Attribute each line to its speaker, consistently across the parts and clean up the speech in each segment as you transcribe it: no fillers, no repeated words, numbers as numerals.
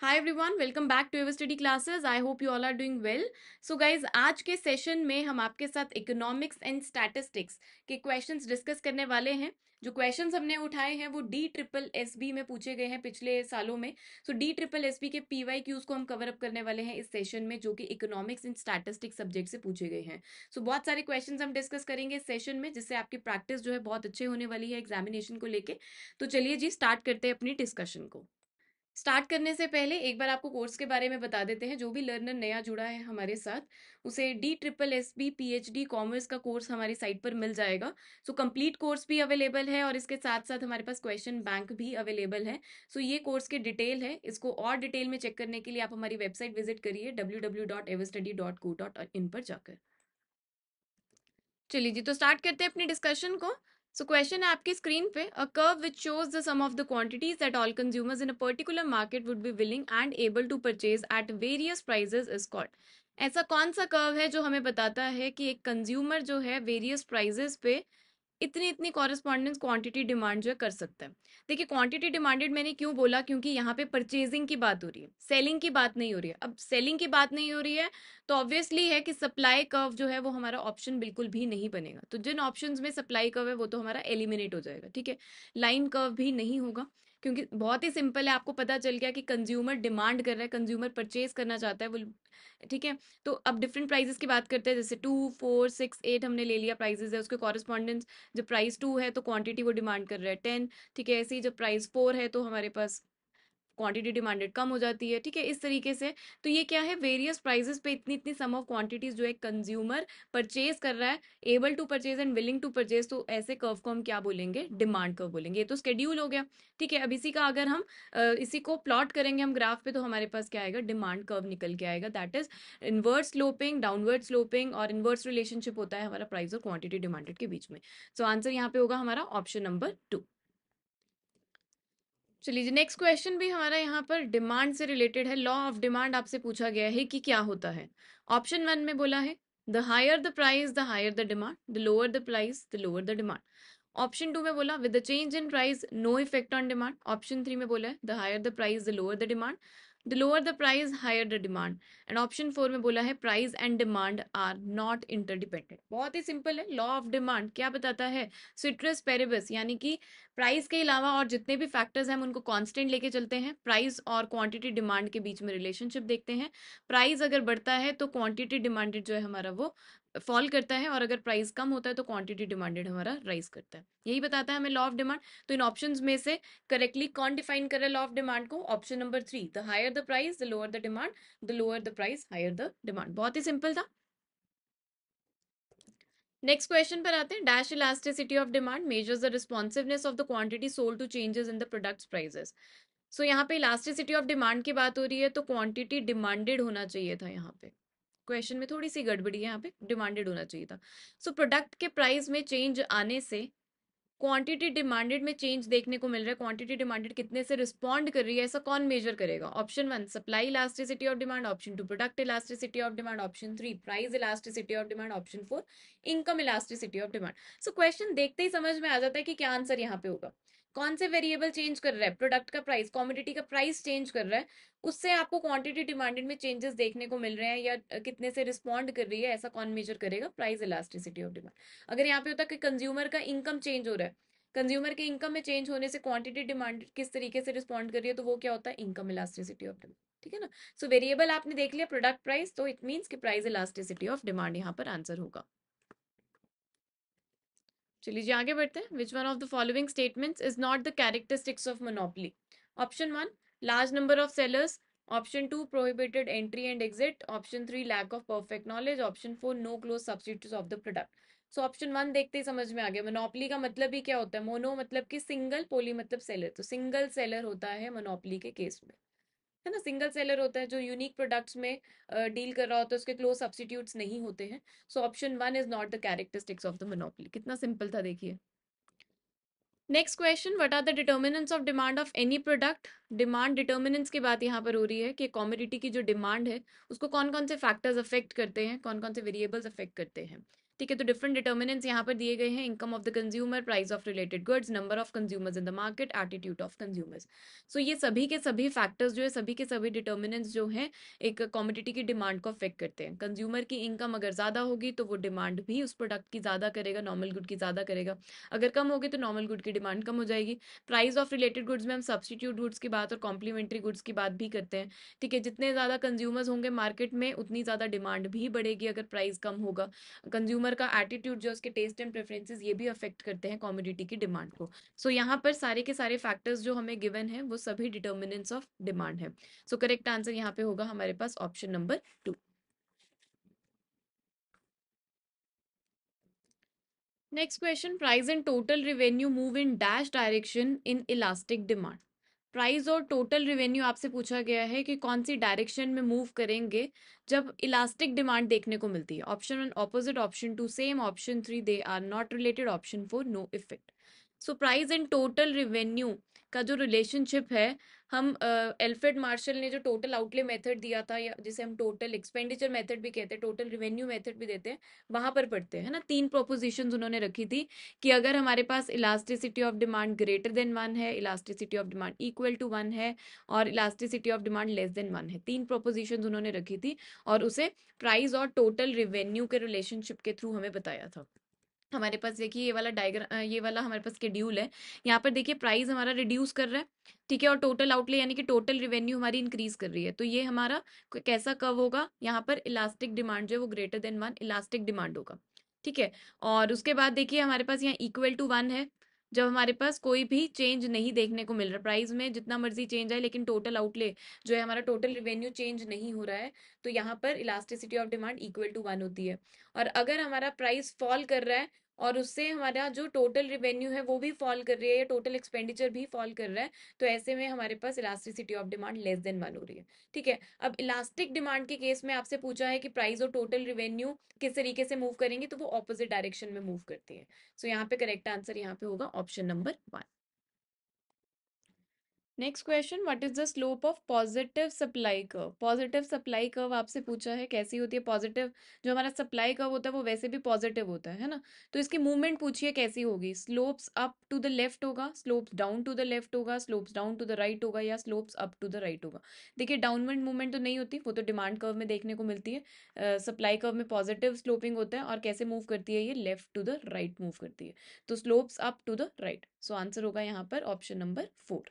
Speaker 1: Hi everyone, welcome back to ever study classes. I hope you all are doing well. So guys, आज के session में हम आपके साथ इकोनॉमिक्स एंड स्टैटिस्टिक्स के क्वेश्चंस डिस्कस करने वाले हैं। जो क्वेश्चंस हमने उठाए हैं वो DSSB में पूछे गए हैं पिछले सालों में। सो DSSB के PYQs को हम कवर अप करने वाले हैं इस सेशन में, जो कि इकोनॉमिक्स एंड स्टैटिस्टिक्स सब्जेक्ट से पूछे गए हैं। सो बहुत सारे क्वेश्चंस हम डिस्कस करेंगे इस सेशन में, जिससे आपकी प्रैक्टिस जो है बहुत अच्छे होने वाली है एग्जामिनेशन को लेके। तो चलिए जी, स्टार्ट करते हैं अपनी डिस्कशन को। स्टार्ट करने से पहले एक बार आपको कोर्स के बारे में बता देते हैं। जो भी लर्नर नया जुड़ा है हमारे साथ, उसे DSSB PhD कॉमर्स का कोर्स हमारी साइट पर मिल जाएगा। सो कंप्लीट कोर्स भी अवेलेबल है और इसके साथ साथ हमारे पास क्वेश्चन बैंक भी अवेलेबल है। सो ये कोर्स के डिटेल है। इसको और डिटेल में चेक करने के लिए आप हमारी वेबसाइट विजिट करिए www.everstudy.co.in पर जाकर। चलिए जी, तो स्टार्ट करते हैं अपनी डिस्कशन को। सो क्वेश्चन है आपकी स्क्रीन पे, a curve which shows the sum of the quantities that all consumers in a particular market would be willing and able to purchase at various prices is called. ऐसा कौन सा curve है जो हमें बताता है कि एक कंज्यूमर जो है वेरियस प्राइजेस पे इतनी इतनी कॉरेस्पॉन्डेंस क्वांटिटी डिमांड जो है कर सकता है। देखिए, क्वांटिटी डिमांडेड मैंने क्यों बोला, क्योंकि यहाँ पे परचेजिंग की बात हो रही है, सेलिंग की बात नहीं हो रही है। अब सेलिंग की बात नहीं हो रही है तो ऑब्वियसली है कि सप्लाई कर्व जो है वो हमारा ऑप्शन बिल्कुल भी नहीं बनेगा। तो जिन ऑप्शंस में सप्लाई कर्व है वो तो हमारा एलिमिनेट हो जाएगा। ठीक है, लाइन कर्व भी नहीं होगा, क्योंकि बहुत ही सिंपल है। आपको पता चल गया कि कंज्यूमर डिमांड कर रहा है, कंज्यूमर परचेज करना चाहता है वो। ठीक है, तो अब डिफरेंट प्राइजेस की बात करते हैं। जैसे 2, 4, 6, 8 हमने ले लिया प्राइजेस है, उसके कॉरेस्पॉन्डेंस जब प्राइस 2 है तो क्वांटिटी वो डिमांड कर रहा है 10। ठीक है, ऐसे ही जब प्राइस 4 है तो हमारे पास क्वांटिटी डिमांडेड कम हो जाती है। ठीक है, इस तरीके से। तो ये क्या है, वेरियस प्राइसेस पे इतनी इतनी सम ऑफ क्वांटिटीज जो है कंज्यूमर परचेज कर रहा है, able to purchase and willing to purchase. तो ऐसे कर्व को हम क्या बोलेंगे, डिमांड कर्व बोलेंगे। ये तो शेड्यूल हो गया। ठीक है, अब इसी का अगर हम इसी को प्लॉट करेंगे हम ग्राफ पे, तो हमारे पास क्या आएगा, डिमांड कर्व निकल के आएगा। That is inverse sloping, downward sloping, और इनवर्स रिलेशनशिप होता है हमारा प्राइस और क्वांटिटी डिमांडेड के बीच में। सो आंसर यहाँ पे होगा हमारा ऑप्शन नंबर 2। चलिए जी, नेक्स्ट क्वेश्चन भी हमारा यहाँ पर डिमांड से रिलेटेड है। लॉ ऑफ डिमांड आपसे पूछा गया है कि क्या होता है। ऑप्शन 1 में बोला है the higher the price the higher the demand, the lower the price the lower the demand. Option 2 में बोला with the change in price no effect on demand. Option 3 में बोला है the higher the price the lower the demand, the lower the price higher the demand. And option 4 में बोला है price and demand are not interdependent. बहुत ही simple है। Law of demand क्या बताता है, सिट्रस पेरिबस, यानी कि प्राइस के अलावा और जितने भी फैक्टर्स हैं हम उनको कांस्टेंट लेके चलते हैं। प्राइस और क्वांटिटी डिमांड के बीच में रिलेशनशिप देखते हैं। प्राइस अगर बढ़ता है तो क्वांटिटी डिमांडेड जो है हमारा वो फॉल करता है, और अगर प्राइस कम होता है तो क्वांटिटी डिमांडेड हमारा राइज करता है। यही बताता है हमें लॉ ऑफ डिमांड। तो इन ऑप्शंस में से करेक्टली कौन डिफाइन कर रहा है लॉ ऑफ डिमांड को, option number 3, the higher the price the lower the demand, the lower the price higher the demand. बहुत ही सिंपल था। नेक्स्ट क्वेश्चन पर आते हैं। Dash elasticity of demand measures the responsiveness of the quantity sold to changes in the products prices. So यहाँ पे elasticity of demand की बात हो रही है, तो क्वांटिटी डिमांडेड होना चाहिए था। यहाँ पे क्वेश्चन में थोड़ी सी गड़बड़ी है, यहाँ पे डिमांडेड होना चाहिए था। सो प्रोडक्ट के प्राइस में चेंज आने से क्वांटिटी डिमांडेड में चेंज देखने को मिल रहा है। क्वांटिटी डिमांडेड कितने से रिस्पॉन्ड कर रही है, ऐसा कौन मेजर करेगा। Option 1 supply elasticity of demand, option 2 product elasticity of demand, option 3 price elasticity of demand, option 4 income elasticity of demand. So question देखते ही समझ में आ जाता है कि क्या आंसर यहाँ पे होगा। कौन से वेरिएबल चेंज कर रहा है, प्रोडक्ट का प्राइस, कॉमोडिटी का प्राइस चेंज कर रहा है, उससे आपको क्वांटिटी डिमांडेड में चेंजेस देखने को मिल रहे हैं, या कितने से रिस्पॉन्ड कर रही है, ऐसा कौन मेजर करेगा, प्राइस इलास्टिसिटी ऑफ डिमांड। अगर यहाँ पे होता कि कंज्यूमर का इनकम चेंज हो रहा है, कंज्यूमर के इनकम में चेंज होने से क्वांटिटी डिमांड किस तरीके से रिस्पॉन्ड कर रही है, तो वो क्या होता है, इनकम इलास्टिसिटी ऑफ डिमांड। ठीक है ना। सो वेरिएबल आपने देख लिया प्रोडक्ट प्राइस, तो इट मींस कि प्राइस इलास्टिसिटी ऑफ डिमांड यहाँ पर आंसर होगा। चलिए जी, आगे बढ़ते हैं। Which one of the following statements is not the characteristics of monopoly. Option 1 large number of sellers, option 2 prohibited entry and exit, option 3 lack of perfect knowledge, option 4 no close substitutes of the product. So option 1 देखते ही समझ में आ गया। Monopoly का मतलब ही क्या होता है, mono मतलब कि सिंगल, पोली मतलब सेलर। तो सिंगल सेलर होता है मोनोपोली के केस में, है ना। सिंगल सेलर होता है जो यूनिक प्रोडक्ट्स में डील कर रहा होता है, उसके क्लोज सब्स्टिट्यूट्स नहीं होते हैं। So option 1 is not the characteristics of the monopoly. कितना सिंपल था देखिए। Next question, what are the determinants of demand of any product. Demand determinants की बात यहाँ पर हो रही है कि कमोडिटी की जो डिमांड है उसको कौन कौन से फैक्टर्स अफेक्ट करते हैं, कौन कौन से वेरिएबल्स अफेक्ट करते हैं। ठीक है, तो डिफरेंट डिटर्मिनेंट्स यहाँ पर दिए गए हैं, income of the consumer, price of related goods, number of consumers in the market, attitude of consumers. So ये सभी के सभी फैक्टर्स जो है, सभी के सभी डिटर्मिनेंट्स जो हैं एक कमोडिटी की डिमांड को अफेक्ट करते हैं। कंज्यूमर की इनकम अगर ज़्यादा होगी तो वो डिमांड भी उस प्रोडक्ट की ज़्यादा करेगा, नॉर्मल गुड की ज़्यादा करेगा। अगर कम होगी तो नॉर्मल गुड की डिमांड कम हो जाएगी। प्राइस ऑफ रिलेटेड गुड्स में हम सब्सटीट्यूट गुड्स की बात और कॉम्प्लीमेंट्री गुड्स की बात भी करते हैं। ठीक है, जितने ज़्यादा कंज्यूमर्स होंगे मार्केट में उतनी ज़्यादा डिमांड भी बढ़ेगी अगर प्राइस कम होगा। कंज्यूमर का एटीट्यूड जो उसके टेस्ट एंड प्रेफरेंसेस ये भी अफेक्ट करते हैं कमोडिटी की डिमांड को। सो यहाँ पर सारे के सारे फैक्टर्स जो हमें गिवन है वो सभी डिटर्मिनेंट्स ऑफ डिमांड है। सो करेक्ट आंसर यहाँ पे होगा हमारे पास option number 2। Next question, price and total revenue move in dash direction in elastic demand. Price और टोटल रेवेन्यू आपसे पूछा गया है कि कौन सी डायरेक्शन में मूव करेंगे जब इलास्टिक डिमांड देखने को मिलती है। Option 1 opposite, option 2 same, option 3 they are not related, option 4 no effect. So price and total revenue का जो रिलेशनशिप है, हम एल्फ्रेड मार्शल ने जो टोटल आउटले मेथड दिया था, या जिसे हम टोटल एक्सपेंडिचर मेथड भी कहते हैं, टोटल रेवेन्यू मेथड भी देते हैं, वहां पर पढ़ते हैं, है ना। तीन प्रोपोजिशंस उन्होंने रखी थी कि अगर हमारे पास elasticity of demand greater than 1 है, elasticity of demand equal to 1 है, और elasticity of demand less than 1 है। तीन प्रोपोजिशंस उन्होंने रखी थी और उसे प्राइस और टोटल रिवेन्यू के रिलेशनशिप के थ्रू हमें बताया था। हमारे पास देखिए ये वाला डायग्राम, ये वाला हमारे पास शेड्यूल है। यहाँ पर देखिए प्राइस हमारा रिड्यूस कर रहा है, ठीक है, और टोटल आउटले यानी कि टोटल रिवेन्यू हमारी इंक्रीज कर रही है। तो ये हमारा कैसा कर्व होगा, यहाँ पर इलास्टिक डिमांड जो है वो ग्रेटर देन 1 इलास्टिक डिमांड होगा। ठीक है, और उसके बाद देखिए हमारे पास यहाँ इक्वल टू 1 है, जब हमारे पास कोई भी चेंज नहीं देखने को मिल रहा, प्राइस में जितना मर्जी चेंज है लेकिन टोटल आउटले जो है हमारा टोटल रिवेन्यू चेंज नहीं हो रहा है, तो यहाँ पर elasticity of demand equal to 1 होती है। और अगर हमारा प्राइस फॉल कर रहा है और उससे हमारा जो टोटल रिवेन्यू है वो भी फॉल कर रही है, या टोटल एक्सपेंडिचर भी फॉल कर रहा है, तो ऐसे में हमारे पास elasticity of demand less than 1 हो रही है। ठीक है, अब इलास्टिक डिमांड के केस में आपसे पूछा है कि प्राइस और टोटल रिवेन्यू किस तरीके से मूव करेंगे, तो वो ऑपोजिट डायरेक्शन में मूव करती है। सो यहाँ पे करेक्ट आंसर यहाँ पे होगा option number 1। Next question, what is the slope of positive supply curve. Positive supply curve आपसे पूछा है कैसी होती है। पॉजिटिव जो हमारा सप्लाई कर्व होता है वो वैसे भी पॉजिटिव होता है ना। तो इसकी मूवमेंट पूछिए कैसी होगी। Slopes up to the left होगा, slopes down to the left होगा, slopes down to the right होगा, या slopes up to the right होगा। देखिए डाउनवर्ड मूवमेंट तो नहीं होती, वो तो डिमांड कर्व में देखने को मिलती है। सप्लाई कर्व में पॉजिटिव स्लोपिंग होता है, और कैसे मूव करती है ये left to the right move करती है। तो slopes up to the right. So answer होगा यहाँ पर ऑप्शन नंबर 4।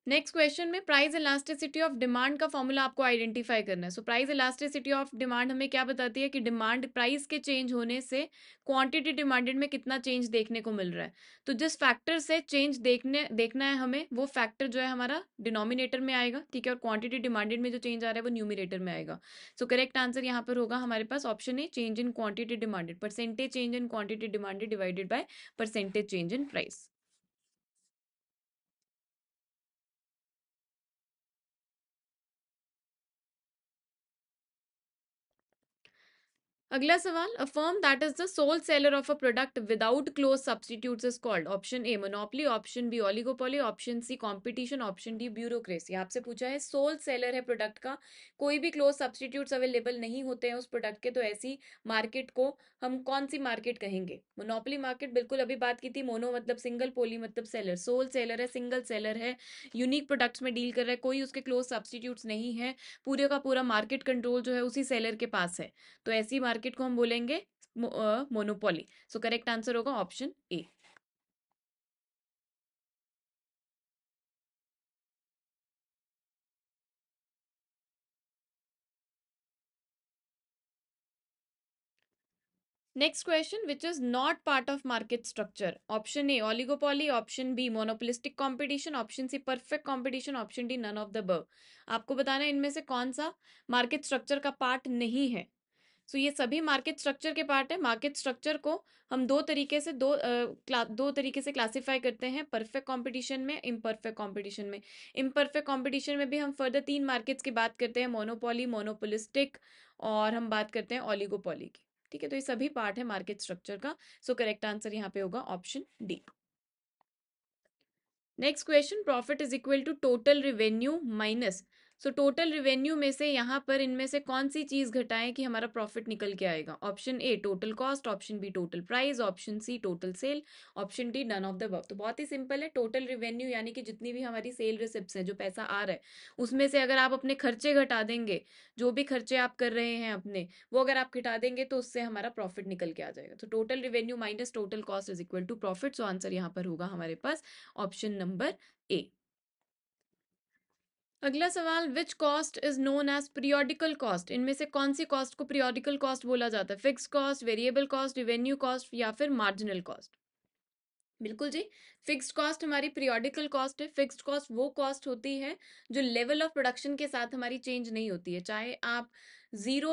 Speaker 1: नेक्स्ट क्वेश्चन में प्राइस इलास्टिसिटी ऑफ डिमांड का फॉर्मूला आपको आइडेंटिफाई करना है। So price elasticity of demand हमें क्या बताती है कि डिमांड प्राइस के चेंज होने से क्वांटिटी डिमांडेड में कितना चेंज देखने को मिल रहा है। तो जिस फैक्टर से चेंज देखना है हमें, वो फैक्टर जो है हमारा डिनोमिनेटर में आएगा, ठीक है, और क्वांटिटी डिमांडेड में जो चेंज आ रहा है वो न्यूमिनेटर में आएगा। सो करेक्ट आंसर यहाँ पर होगा हमारे पास option A, change in quantity demanded, percentage change in quantity demanded divided by percentage change in price. अगला सवाल, a firm that is the sole seller of a product without close substitutes is called. Option A monopoly, option B oligopoly, option C competition, option D bureaucracy. आपसे पूछा है soul seller है product का, कोई भी close substitutes available नहीं होते हैं उस प्रोडक्ट के, तो ऐसी मार्केट को हम कौन सी मार्केट कहेंगे। मोनोपोली मार्केट, बिल्कुल अभी बात की थी। मोनो मतलब सिंगल, पोली मतलब सेलर। सोल सेलर है, सिंगल सेलर है, यूनिक प्रोडक्ट्स में डील कर रहा है, कोई उसके क्लोज सब्सटीट्यूट्स नहीं है, पूरे का पूरा मार्केट कंट्रोल जो है उसी सेलर के पास है, तो ऐसी मार्केट को हम बोलेंगे मोनोपोली। सो करेक्ट आंसर होगा option A. Next question, which is not part of market structure. Option A oligopoly, option B monopolistic competition, option C perfect competition, option D none of the above. आपको बताना है इनमें से कौन सा market structure का part नहीं है। सो ये सभी मार्केट स्ट्रक्चर के पार्ट है। मार्केट स्ट्रक्चर को हम दो तरीके से क्लासिफाई करते हैं, परफेक्ट कंपटीशन में, इम्परफेक्ट कंपटीशन में। इम्परफेक्ट कंपटीशन में भी हम फर्दर तीन मार्केट्स की बात करते हैं, मोनोपोली, मोनोपोलिस्टिक, और हम बात करते हैं ओलिगोपोली की। ठीक है, तो ये सभी पार्ट है मार्केट स्ट्रक्चर का। सो करेक्ट आंसर यहाँ पे होगा option D. Next question, profit is equal to total revenue minus so total revenue में से यहाँ पर इनमें से कौन सी चीज़ घटाएं कि हमारा प्रॉफिट निकल के आएगा? Option A total cost, option B total price, option C total sale, option D none of the above. तो बहुत ही सिंपल है, टोटल रिवेन्यू यानी कि जितनी भी हमारी सेल रिसिप्ट्स हैं, जो पैसा आ रहा है, उसमें से अगर आप अपने खर्चे घटा देंगे, जो भी खर्चे आप कर रहे हैं अपने, वो अगर आप घटा देंगे तो उससे हमारा प्रॉफिट निकल के आ जाएगा। तो total revenue minus total cost is equal to profit. So answer यहाँ पर होगा हमारे पास ऑप्शन नंबर ए। अगला सवाल, which cost is known as periodical cost? इनमें से कौन सी कॉस्ट को पीरियोडिकल कॉस्ट बोला जाता है? Fix cost, variable cost, revenue cost या फिर मार्जिनल कॉस्ट? बिल्कुल जी, फिक्स्ड कॉस्ट हमारी पीरियोडिकल कॉस्ट है। फिक्स्ड कॉस्ट वो कॉस्ट होती है जो लेवल ऑफ प्रोडक्शन के साथ हमारी चेंज नहीं होती है। चाहे आप जीरो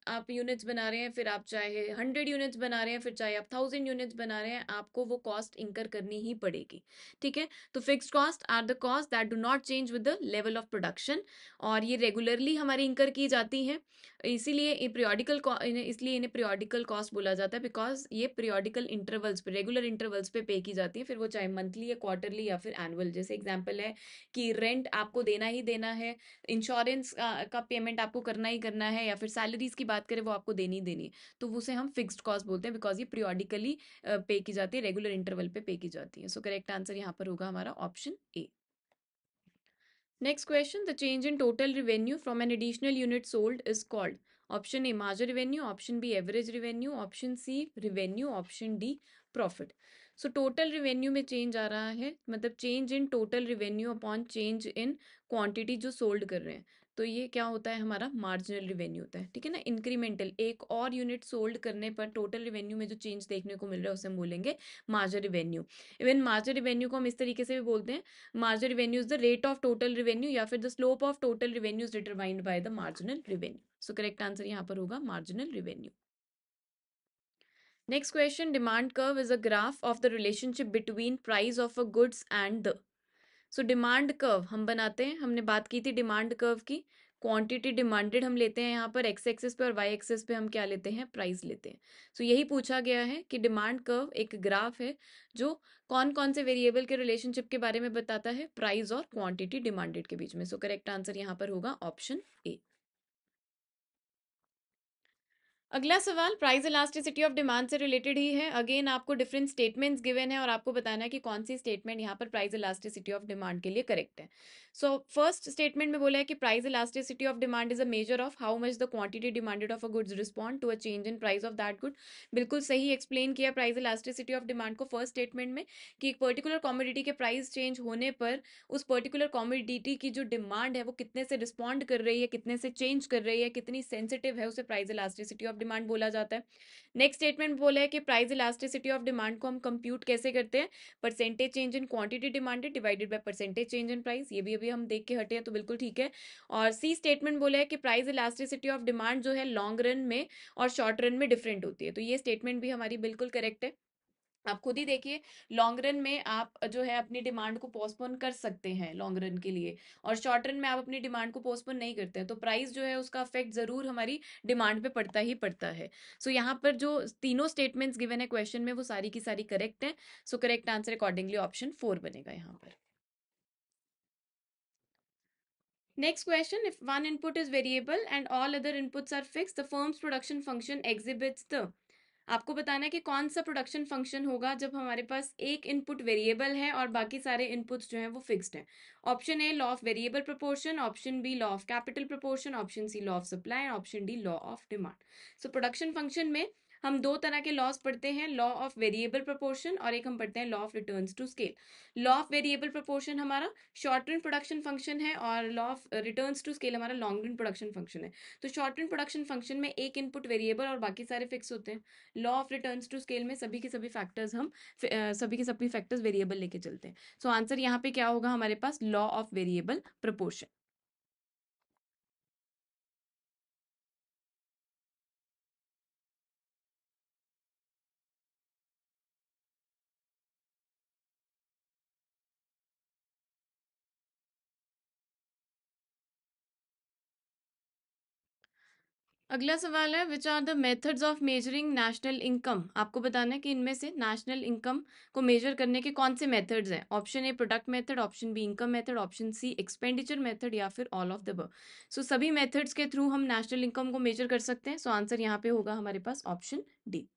Speaker 1: आप यूनिट्स बना रहे हैं, फिर आप चाहे 100 यूनिट्स बना रहे हैं, फिर चाहे आप 1000 यूनिट्स बना रहे हैं, आपको वो कॉस्ट इंकर करनी ही पड़ेगी। ठीक है, तो fixed cost are the cost that do not change with the level of production, और ये रेगुलरली हमारी इंकर की जाती हैं। इसीलिए इसलिए इन्हें पीरियोडिकल कॉस्ट बोला जाता है, बिकॉज ये पीरियोडिकल इंटरवल्स पे, रेगुलर इंटरवल्स पे पे की जाती है, फिर वो चाहे मंथली या क्वार्टरली या फिर एनुअल। जैसे एग्जांपल है कि रेंट आपको देना ही देना है, इंश्योरेंस का पेमेंट आपको करना ही करना है, या फिर सैलरीज की बात करें वो आपको देनी ही देनी है, तो उसे हम फिक्स्ड कॉस्ट बोलते हैं, बिकॉज ये पीरियोडिकली पे की जाती है, रेगुलर इंटरवल पे पे की जाती है। सो करेक्ट आंसर यहाँ पर होगा हमारा option A. Next question, the change in total revenue from an additional unit sold is called? Option A margin revenue, option B average revenue, option C revenue, option D profit. So total revenue में change आ रहा है, मतलब change in total revenue upon change in quantity जो sold कर रहे हैं, तो ये क्या होता है हमारा मार्जिनल रिवेन्यू होता है। ठीक है ना, इंक्रीमेंटल, एक और यूनिट सोल्ड करने पर टोटल रिवेन्यू में जो चेंज देखने को मिल रहा है उसे हम बोलेंगे marginal revenue. Even marginal revenue को हम इस तरीके से भी बोलते हैं, marginal revenue is the rate of total revenue या फिर the slope of total revenue is determined by the marginal revenue. So correct answer यहाँ पर होगा marginal revenue. Next question, demand curve is a graph of the relationship between price of a goods and the. So demand curve हम बनाते हैं, हमने बात की थी डिमांड कर्व की। क्वांटिटी डिमांडेड हम लेते हैं यहाँ पर एक्स एक्सिस पे, और वाई एक्सिस पे हम क्या लेते हैं, प्राइस लेते हैं। सो यही पूछा गया है कि डिमांड कर्व एक ग्राफ है जो कौन कौन से वेरिएबल के रिलेशनशिप के बारे में बताता है, प्राइस और क्वांटिटी डिमांडेड के बीच में। सो करेक्ट आंसर यहाँ पर होगा ऑप्शन ए। अगला सवाल प्राइस इलास्टिसिटी ऑफ डिमांड से रिलेटेड ही है। अगेन आपको डिफरेंट स्टेटमेंट्स गिवन है और आपको बताना है कि कौन सी स्टेटमेंट यहाँ पर प्राइस इलास्टिसिटी ऑफ डिमांड के लिए करेक्ट है। सो फर्स्ट स्टेटमेंट में बोला है कि price elasticity of demand is a measure of how much the quantity demanded of a goods respond to a change in price of that good. बिल्कुल सही explain किया प्राइस इलास्टिसिटी ऑफ डिमांड को first statement में, कि एक particular commodity के price change होने पर उस पर्टिकुलर कॉमोडिटी की जो डिमांड है वो कितने से रिस्पॉन्ड कर रही है, कितने से चेंज कर रही है, कितनी सेंसिटिव है, उसे प्राइस इलास्टिसिटी ऑफ डिमांड बोला जाता है। नेक्स्ट स्टेटमेंट बोला है कि प्राइस इलास्टिसिटी ऑफ डिमांड को हम कंप्यूट कैसे करते हैं, percentage change in quantity demanded divided by percentage change in price. ये भी अभी हम देख के हटे हैं, तो बिल्कुल ठीक है। और सी स्टेटमेंट बोला है कि प्राइस इलास्टिसिटी ऑफ डिमांड जो है लॉन्ग रन में और शॉर्ट रन में डिफरेंट होती है, तो ये स्टेटमेंट भी हमारी बिल्कुल करेक्ट है। आप खुद ही देखिए, लॉन्ग रन में आप जो है अपनी डिमांड को पोस्टपोन कर सकते हैं लॉन्ग रन के लिए, और शॉर्ट रन में आप अपनी डिमांड को पोस्टपोन नहीं करते हैं, तो प्राइस जो है उसका इफेक्ट जरूर हमारी डिमांड पे पड़ता ही पड़ता है। सो यहाँ पर जो तीनों स्टेटमेंट्स गिवन है क्वेश्चन में वो सारी की सारी करेक्ट है। सो करेक्ट आंसर अकॉर्डिंगली ऑप्शन 4 बनेगा यहाँ पर। Next question, if one input is variable and all other inputs are fixed, the firm's production function exhibits the। आपको बताना है कि कौन सा प्रोडक्शन फंक्शन होगा जब हमारे पास एक इनपुट वेरिएबल है और बाकी सारे इनपुट्स जो हैं वो फिक्स्ड हैं। Option A law of variable proportion, option B law of capital proportion, option C law of supply, option D law of demand. So production function में हम दो तरह के लॉस पढ़ते हैं, लॉ ऑफ वेरिएबल प्रोपोर्शन और एक हम पढ़ते हैं law of returns to scale. Law of variable proportion हमारा शॉर्ट रन प्रोडक्शन फंक्शन है और law of returns to scale हमारा लॉन्ग रन प्रोडक्शन फंक्शन है। तो शॉर्ट रन प्रोडक्शन फंक्शन में एक इनपुट वेरिएबल और बाकी सारे फिक्स होते हैं। Law of returns to scale में सभी के सभी फैक्टर्स हम सभी के सभी फैक्टर्स वेरिएबल लेके चलते हैं। सो आंसर यहाँ पे क्या होगा हमारे पास, लॉ ऑफ वेरिएबल प्रोपोर्शन। अगला सवाल है which are the methods of measuring national income. आपको बताना है कि इनमें से नेशनल इनकम को मेजर करने के कौन से मेथड्स हैं। Option A product method, option B income method, option C expenditure method या फिर all of the above. So सभी मेथड्स के थ्रू हम नेशनल इनकम को मेजर कर सकते हैं। सो आंसर यहाँ पे होगा हमारे पास option D.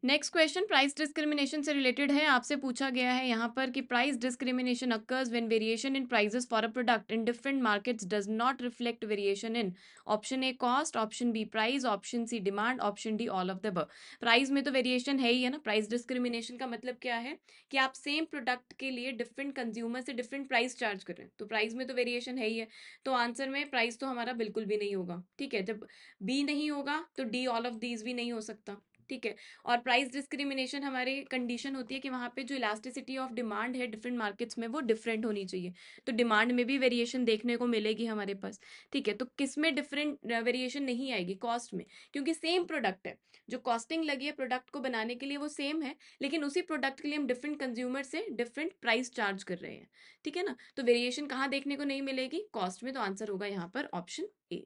Speaker 1: Next question price discrimination से रिलेटेड है। आपसे पूछा गया है यहाँ पर कि price discrimination occurs when variation in prices for a product in different markets does not reflect variation in option A cost, option B price, option C demand, option D all of the above. Price में तो variation है ही है ना। Price discrimination का मतलब क्या है कि आप सेम प्रोडक्ट के लिए डिफरेंट कंज्यूमर से डिफरेंट प्राइस चार्ज कर रहे हैं, तो प्राइस में तो वेरिएशन है ही है। तो आंसर में प्राइस तो हमारा बिल्कुल भी नहीं होगा। ठीक है, जब बी नहीं होगा तो डी ऑल ऑफ दीज भी नहीं हो सकता। ठीक है, और प्राइस डिस्क्रिमिनेशन हमारी कंडीशन होती है कि वहाँ पे जो इलास्टिसिटी ऑफ डिमांड है डिफरेंट मार्केट्स में वो डिफरेंट होनी चाहिए। तो डिमांड में भी वेरिएशन देखने को मिलेगी हमारे पास। ठीक है, तो किस में डिफरेंट वेरिएशन नहीं आएगी? कॉस्ट में, क्योंकि सेम प्रोडक्ट है, जो कॉस्टिंग लगी है प्रोडक्ट को बनाने के लिए वो सेम है, लेकिन उसी प्रोडक्ट के लिए हम डिफरेंट कंज्यूमर से डिफरेंट प्राइस चार्ज कर रहे हैं। ठीक है ना, तो वेरिएशन कहाँ देखने को नहीं मिलेगी? कॉस्ट में। तो आंसर होगा यहाँ पर option A.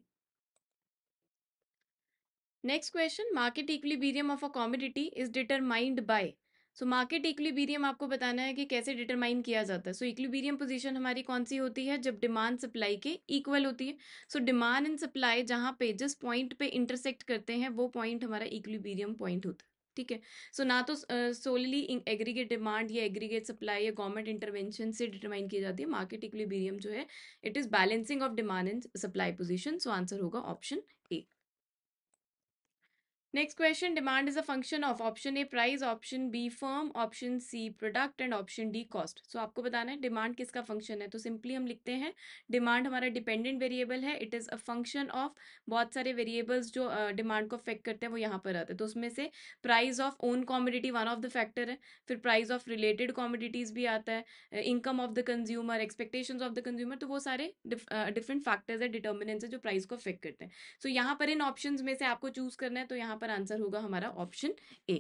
Speaker 1: Next question market equilibrium of a commodity is determined by. So market equilibrium आपको बताना है कि कैसे डिटरमाइन किया जाता है। सो इक्विलिब्रियम पोजीशन हमारी कौन सी होती है? जब डिमांड सप्लाई के इक्वल होती है। सो डिमांड एंड सप्लाई जहाँ पे जिस पॉइंट पे इंटरसेक्ट करते हैं वो पॉइंट हमारा इक्विलिब्रियम पॉइंट होता है। ठीक है, सो ना तो सोलली एग्रीगेट डिमांड या एग्रीगेट सप्लाई या गवर्नमेंट इंटरवेंशन से डिटरमाइन की जाती है। मार्केट इक्विलिब्रियम जो है it is balancing of demand and supply position. So answer होगा option A. Next question, demand is a function of option A price, option B firm, option C product and option D cost. So आपको बताना है demand किसका function है। तो simply हम लिखते हैं डिमांड हमारा डिपेंडेंट वेरिएबल है। It is a function of बहुत सारे वेरिएबल्स जो डिमांड को अफेक्ट करते हैं वो यहाँ पर आते हैं। तो उसमें से price of own commodity one of the factor है, फिर प्राइस ऑफ रिलेटेड कॉमोडिटीज़ भी आता है, income of the consumer, expectations of the consumer. तो वो सारे डिफरेंट फैक्टर्स है, डिटर्मिनेंट्स है जो प्राइस को अफेक्ट करते हैं। सो यहाँ पर इन ऑप्शंस में से आपको चूज करना है, तो यहाँ पर आंसर होगा हमारा option A.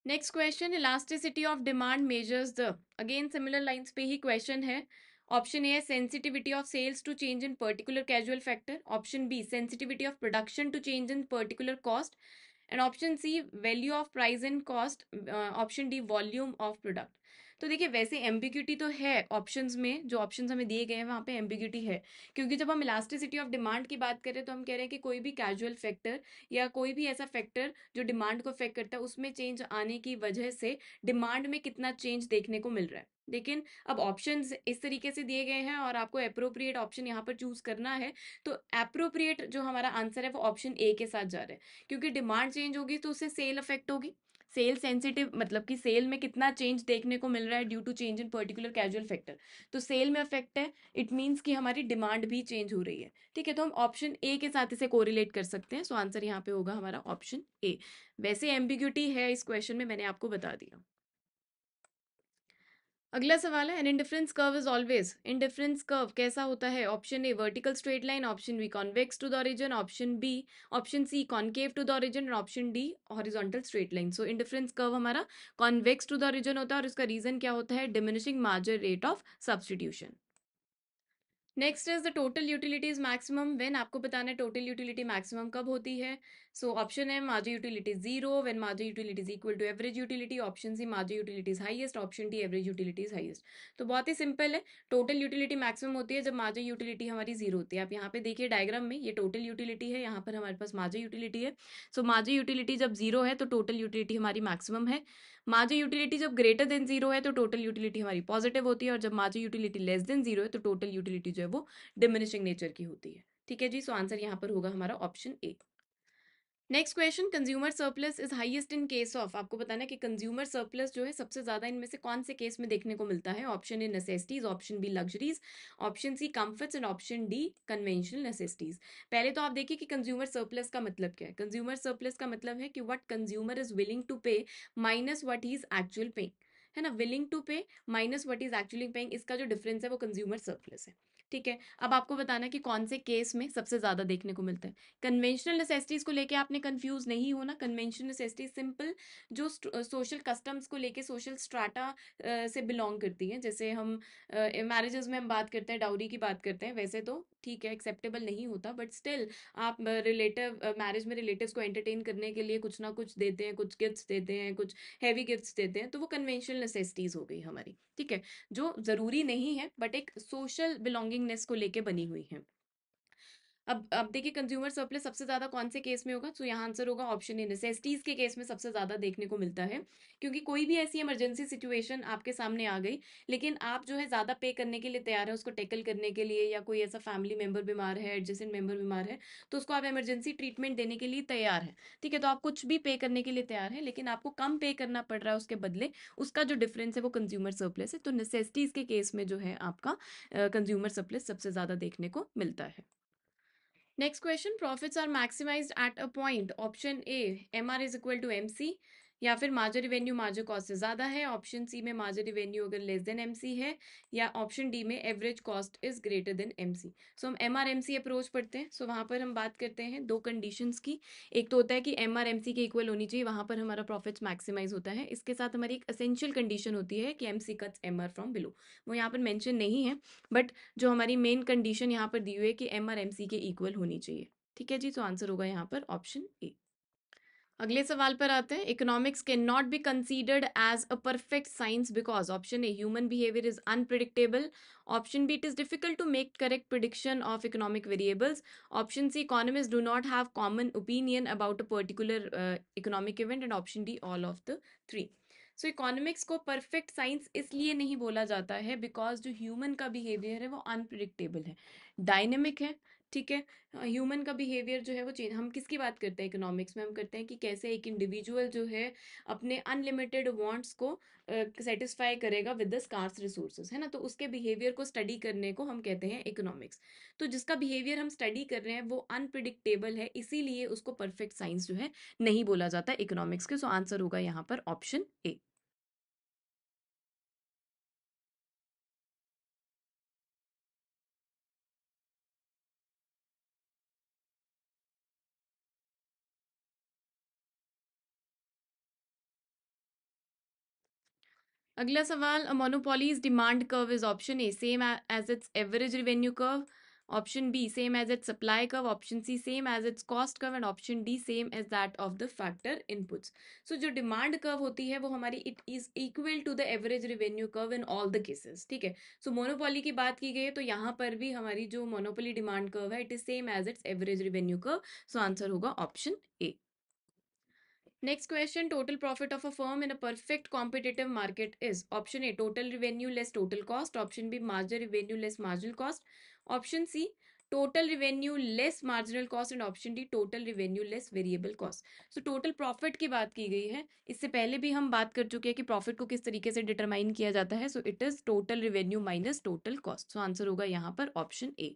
Speaker 1: Next question elasticity of demand measures the. Again similar lines पे ही क्वेश्चन है। ऑप्शन ए है sensitivity of sales to change in particular casual factor, option B sensitivity of production to change in particular cost and option C value of price and cost, option D volume of product. तो देखिए वैसे ambiguity तो है options में, जो options हमें दिए गए हैं वहाँ पे एम्बिग्यूटी है, क्योंकि जब हम इलास्टिसिटी ऑफ डिमांड की बात करें तो हम कह रहे हैं कि कोई भी कैजुअल फैक्टर या कोई भी ऐसा फैक्टर जो डिमांड को अफेक्ट करता है उसमें चेंज आने की वजह से डिमांड में कितना चेंज देखने को मिल रहा है। लेकिन अब ऑप्शंस इस तरीके से दिए गए हैं और आपको अप्रोप्रिएट ऑप्शन यहाँ पर चूज करना है, तो अप्रोप्रिएट जो हमारा आंसर है वो ऑप्शन ए के साथ जा रहा है, क्योंकि डिमांड चेंज होगी तो उससे सेल अफेक्ट होगी। सेल सेंसिटिव मतलब कि सेल में कितना चेंज देखने को मिल रहा है due to change in particular casual factor, तो सेल में अफेक्ट है, इट मीन्स कि हमारी डिमांड भी चेंज हो रही है। ठीक है, तो हम ऑप्शन ए के साथ इसे कोरिलेट कर सकते हैं। सो आंसर यहाँ पे होगा हमारा ऑप्शन ए। वैसे एम्बिग्यूटी है इस क्वेश्चन में, मैंने आपको बता दिया। अगला सवाल है an indifference curve is always. Indifference curve कैसा होता है? Option A vertical straight line, option B convex to the origin, option C concave to the origin और option D horizontal straight line. So indifference curve हमारा convex to the origin होता है और इसका reason क्या होता है? Diminishing marginal rate of substitution. Next is the total utilities maximum when. आपको बताना है टोटल यूटिलिटी मैक्सिमम कब होती है। सो ऑप्शन है margin utility zero when margin utility is equal to average utility, option C margin utility is highest, option D average utility is highest. तो बहुत ही सिंपल है, टोटल यूटिलिटी मैक्सिमम होती है जब मार्जिन यूटिलिटी हमारी zero होती है। आप यहाँ पे देखिए डायग्राम में, ये टोटल यूटिलिटी है, यहाँ पर हमारे पास मार्जिन यूटिलिटी है। सो मार्जिन यूटिलिटी जब जीरो है तो टोटल यूटिलिटी हमारी मैक्सिमम है। मार्जिन यूटिलिटी जब ग्रेटर देन जीरो है तो टोटल यूटिलिटी हमारी पॉजिटिव होती है, और जब margin utility less than zero है तो टोटल यूटिलिटी जो है वो डिमिनिशिंग नेचर की होती है। ठीक है जी, सो आंसर यहाँ पर होगा हमारा option A. Next question consumer surplus is highest in case of. आपको बताना है कि कंज्यूमर सरप्लस जो है सबसे ज्यादा इनमें से कौन से केस में देखने को मिलता है। Option A necessities, option B luxuries, option C comforts and option D conventional necessities. पहले तो आप देखिए कि कंज्यूमर सरप्लस का मतलब क्या है। कंज्यूमर सरप्लस का मतलब है कि what consumer is willing to pay minus what he is actual paying, है ना। Willing to pay minus what is actually paying, इसका जो डिफरेंस है वो कंज्यूमर सरप्लस है। ठीक है, अब आपको बताना है कि कौन से केस में सबसे ज्यादा देखने को मिलता है। कन्वेंशनल नेसेसिटीज को लेके आपने कंफ्यूज नहीं होना। कन्वेंशनल नेसेसिटीज सिंपल जो सोशल कस्टम्स को लेके सोशल स्ट्राटा से बिलोंग करती हैं। जैसे हम मैरिजेस में हम बात करते हैं, डाउरी की बात करते हैं, वैसे तो ठीक है एक्सेप्टेबल नहीं होता, बट स्टिल आप रिलेटिव मैरिज में रिलेटिव्स को एंटरटेन करने के लिए कुछ ना कुछ देते हैं, कुछ गिफ्ट्स देते हैं, कुछ हैवी गिफ्ट्स देते हैं, तो वो कन्वेंशनल नेसेसिटीज हो गई हमारी। ठीक है, जो जरूरी नहीं है बट एक सोशल बिलोंगिंगनेस को लेके बनी हुई है। अब देखिए कंज्यूमर सरप्लस सबसे ज्यादा कौन से केस में होगा, तो यहाँ आंसर होगा ऑप्शन ए, नेसेसिटीज के केस में सबसे ज्यादा देखने को मिलता है। क्योंकि कोई भी ऐसी इमरजेंसी सिचुएशन आपके सामने आ गई, लेकिन आप जो है ज्यादा पे करने के लिए तैयार है उसको टैकल करने के लिए, या कोई ऐसा फैमिली मेंबर बीमार है, एडजेसेंट मेंबर बीमार है, तो उसको आप इमरजेंसी ट्रीटमेंट देने के लिए तैयार है। ठीक है, तो आप कुछ भी पे करने के लिए तैयार है, लेकिन आपको कम पे करना पड़ रहा है उसके बदले, उसका जो डिफरेंस है वो कंज्यूमर सरप्लस है। तो नेसेसिटीज के केस में जो है आपका कंज्यूमर सरप्लस सबसे ज्यादा देखने को मिलता है। Next question, profits are maximized at a point. Option A MR is equal to MC, या फिर मार्जिन रिवेन्यू मार्जिन कॉस्ट से ज्यादा है। ऑप्शन सी में मार्जिन रिवेन्यू अगर लेस देन MC है, या ऑप्शन डी में average cost is greater than MC। सो हम MR MC अप्रोच पढ़ते हैं। सो वहां पर हम बात करते हैं दो कंडीशंस की। एक तो होता है कि MR MC के इक्वल होनी चाहिए, वहां पर हमारा प्रॉफिट्स मैक्सिमाइज होता है। इसके साथ हमारी एक असेंशियल कंडीशन होती है कि MC cuts MR from below. वो यहाँ पर मेंशन नहीं है, बट जो हमारी मेन कंडीशन यहाँ पर दी हुई है कि MR MC के इक्वल होनी चाहिए। ठीक है जी, तो आंसर होगा यहाँ पर ऑप्शन ए। अगले सवाल पर आते हैं। Economics can not be considered as a perfect science because option A human behaviour is unpredictable, option B it is difficult to make correct prediction of economic variables, option C economist do not have common opinion about a particular economic event, and option D all of the three. So economics को perfect science इसलिए नहीं बोला जाता है because जो human का behaviour है वो अनप्रिडिक्टेबल है, डायनेमिक है। ठीक है, ह्यूमन का बिहेवियर जो है वो चेंज, हम किसकी बात करते हैं इकोनॉमिक्स में, हम करते हैं कि कैसे एक इंडिविजुअल जो है अपने अनलिमिटेड वांट्स को सेटिस्फाई करेगा विद द स्कार्स रिसोर्सेज, है ना। तो उसके बिहेवियर को स्टडी करने को हम कहते हैं इकोनॉमिक्स। तो जिसका बिहेवियर हम स्टडी कर रहे हैं वो अनप्रिडिक्टेबल है, इसीलिए उसको परफेक्ट साइंस जो है नहीं बोला जाता इकोनॉमिक्स के। सो आंसर होगा यहाँ पर ऑप्शन ए। अगला सवाल, a monopoly's demand curve is option A same as its average revenue curve, option B same as its supply curve, option C same as its cost curve, and option D same as that of the factor inputs. So जो demand curve होती है वो हमारी it is equal to the average revenue curve in all the cases. ठीक है, सो monopoly की बात की गई है तो यहाँ पर भी हमारी जो मोनोपोली डिमांड कर्व है it is same as its average revenue curve. So answer होगा option A. Next question, total profit of a firm in a perfect competitive market is option A total revenue less total cost, option B marginal revenue less marginal cost, option C total revenue less marginal cost, and option D total revenue less variable cost. So total profit की बात की गई है, इससे पहले भी हम बात कर चुके हैं कि प्रॉफिट को किस तरीके से डिटरमाइन किया जाता है। So it is total revenue minus total cost. So answer होगा यहाँ पर ऑप्शन ए।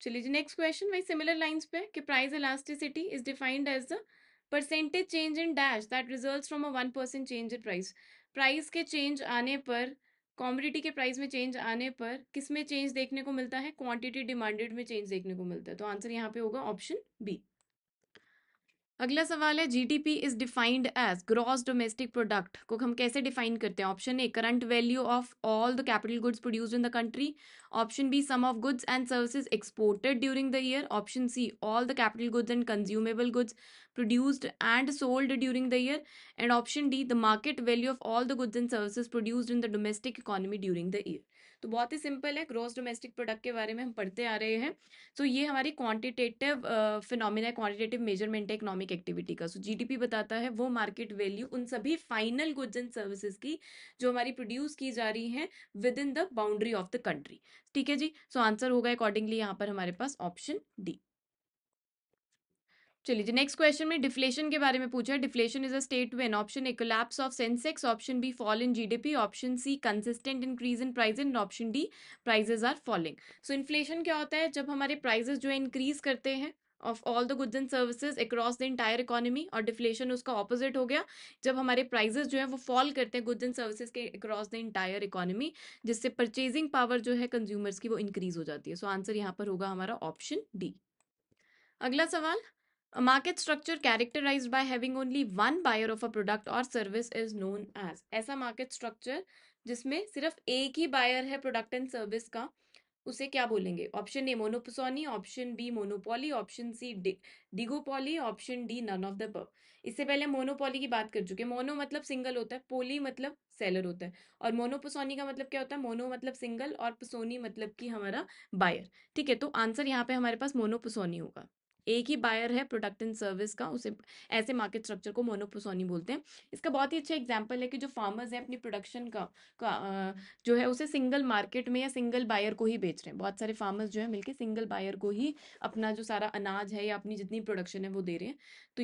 Speaker 1: चलिए जी नेक्स्ट क्वेश्चन वही सिमिलर लाइंस पे कि price elasticity is defined as the percentage change in dash that results from a 1% change in price. Price के change आने पर, कॉमोडिटी के प्राइस में चेंज आने पर किस में चेंज देखने को मिलता है, क्वांटिटी डिमांडेड में चेंज देखने को मिलता है। तो आंसर यहाँ पे होगा ऑप्शन बी। अगला सवाल है, GDP is defined as gross domestic product को हम कैसे डिफाइन करते हैं। Option A current value of all the capital goods produced in the country, option B sum of goods and services exported during the year, option C all the capital goods and consumable goods produced and sold during the year, and option D the market value of all the goods and services produced in the domestic economy during the year। तो बहुत ही simple है, gross domestic product के बारे में हम पढ़ते आ रहे हैं। तो ये हमारी क्वांटिटेटिव फिनोमिना, क्वांटिटेटिव मेजरमेंट है इकोनॉमिक एक्टिविटी का। सो जीडीपी बताता है वो मार्केट वैल्यू उन सभी फाइनल गुड्स एंड सर्विसेज की जो हमारी प्रोड्यूस की जा रही हैं with in the boundary of the country. ठीक है जी, सो आंसर होगा अकॉर्डिंगली यहाँ पर हमारे पास ऑप्शन डी। चलिए जी नेक्स्ट क्वेश्चन में डिफ्लेशन के बारे में पूछा है। Deflation is a state when option A collapse of Sensex, option B fall in GDP, option C consistent increase in price, and option D prices are falling. So inflation क्या होता है, जब हमारे प्राइसेस जो है इंक्रीज करते हैं of all the goods and services across the entire economy, और डिफ्लेशन उसका ऑपोजिट हो गया जब हमारे प्राइजेस जो है वो फॉल करते हैं गुड्स एंड सर्विसेज के अक्रॉस द इंटायर इकोनॉमी, जिससे परचेजिंग पावर जो है कंज्यूमर्स की वो इंक्रीज हो जाती है। सो आंसर यहाँ पर होगा हमारा ऑप्शन डी। अगला सवाल, a market structure characterized by having only one buyer of a product or service is known as, ऐसा मार्केट स्ट्रक्चर जिसमें सिर्फ एक ही बायर है प्रोडक्ट एंड सर्विस का, उसे क्या बोलेंगे? Option A monopsony, option B monopoly, option C duopoly, option D none of the above. इससे पहले मोनोपोली की बात कर चुके हैं। मोनो मतलब सिंगल होता है, पोली मतलब सेलर होता है, और मोनोपोसोनी का मतलब क्या होता है? मोनो मतलब सिंगल और पोसोनी मतलब कि हमारा बायर। ठीक है, तो आंसर यहाँ पे हमारे पास मोनोपोसोनी होगा। एक ही बायर है प्रोडक्ट एंड सर्विस का, उसे ऐसे मार्केट स्ट्रक्चर को मोनोपोसोनी बोलते हैं। इसका बहुत ही अच्छा एग्जांपल है कि जो फार्मर्स हैं अपनी प्रोडक्शन का जो है उसे सिंगल मार्केट में या सिंगल बायर को ही बेच रहे हैं। बहुत सारे फार्मर्स जो है मिलके सिंगल बायर को ही अपना जो सारा अनाज है या अपनी जितनी प्रोडक्शन है वो दे रहे हैं। तो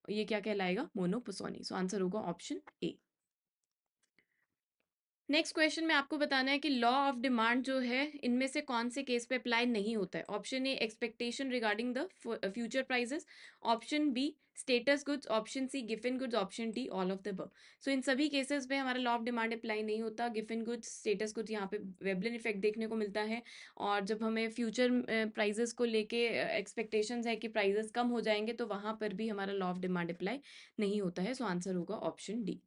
Speaker 1: ये क्या कहलाएगा? मोनोपोसोनी। सो आंसर होगा ऑप्शन ए। नेक्स्ट क्वेश्चन में आपको बताना है कि लॉ ऑफ डिमांड जो है इनमें से कौन से केस पे अप्लाई नहीं होता है। Option A expectation regarding the future prices, option B status goods, option C given goods, option D all of the above. So इन सभी केसेस पे हमारा लॉ ऑफ डिमांड अप्लाई नहीं होता। गिवन गुड्स, स्टेटस गुड्स, यहाँ पे Veblen effect देखने को मिलता है, और जब हमें फ्यूचर प्राइजेस को लेके एक्सपेक्टेशंस है कि प्राइजेस कम हो जाएंगे तो वहां पर भी हमारा लॉ ऑफ डिमांड अप्लाई नहीं होता है। सो आंसर होगा option D.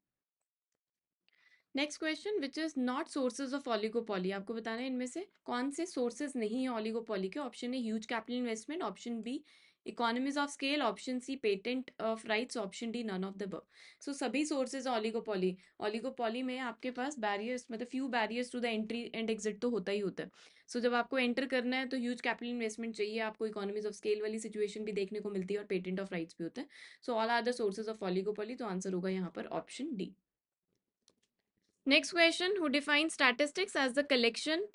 Speaker 1: Next question, which is not sources of oligopoly. आपको बताना है इनमें से कौन से सोर्सेज नहीं है ऑलिगोपॉली के। Option A huge capital investment, option B economies of scale, option C patent of rights, option D none of the above. So सभी सोर्सेज ऑलिगोपॉली। ऑलिगोपॉली में आपके पास बैरियर्स, मतलब few barriers to the entry and exit तो होता ही होता है। सो जब आपको एंटर करना है तो ह्यूज कैपिटल इन्वेस्टमेंट चाहिए आपको, इकोनॉमीज ऑफ स्केल वाली सिचुएशन भी देखने को मिलती है और पेटेंट ऑफ राइट्स भी होता है। So all are the sources of oligopoly, तो आंसर होगा यहाँ पर option D. Next question, who defines statistics as the collection,